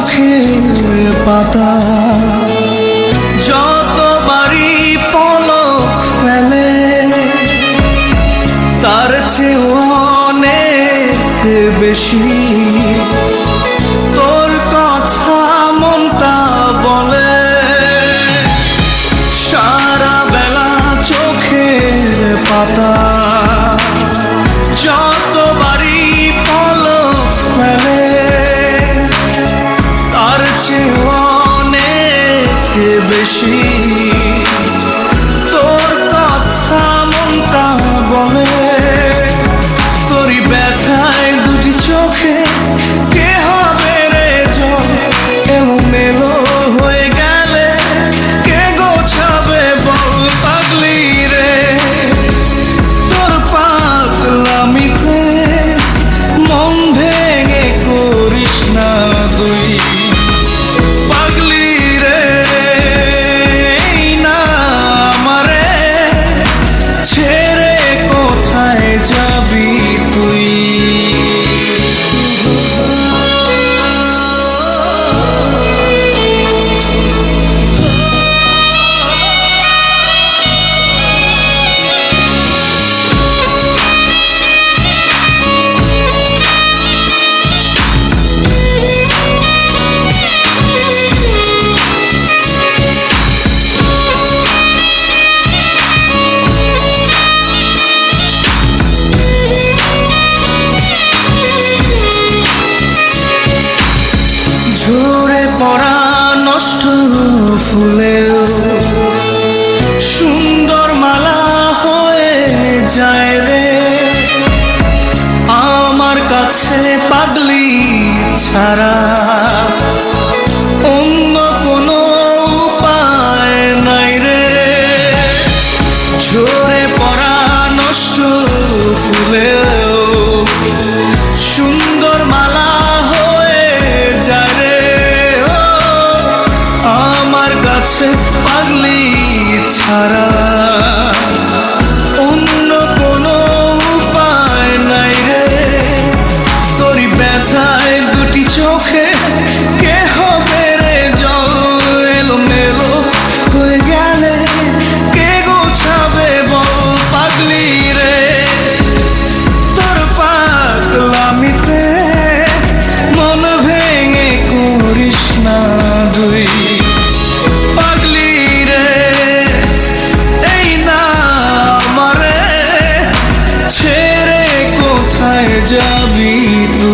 চোখের পাতা যতবারই পলক ফেলে তার চেয়ে অনেক বেশি তোর কথা মনটা বলে। সারা বেলা চোখের পাতা যতবারই পলক ফেলে তার চেয়ে অনেক বেশি তোর কথা মনটা বলে। তোরই ব্যথায় দুটি চোখে কে হবে রে জল, এলোমেলো হয়ে গেলে কে গোছাবে বল পাগলি রে। তোর পাগলামিতে মন ভেঙে করিস না তুই পাগলি রে। না আমারে ছেড়ে কোথায় যাবি তুই। ঝরে পড়া নষ্ট ফুলেও সুন্দর মালা হয়ে যায় রে আমার কাছে পাগলি ছাড়া অন্য কোনো উপায় নাই রে। ঝরে পড়া নষ্ট ফুলেও সুন্দর মালা পাগলি ছাড়া অন্য কোনো উপায় নাই রে। তোরই ব্যথায় দুটি চোখে কে হবে রে জল, এলোমেলো হয়ে গেলে কে গোছাবে বল পাগলি রে। তোর পাগলামিতে মন ভেঙে করিস না তুই পাগলি রে। এই না আমারে ছেড়ে কোথায় যাবি তুই।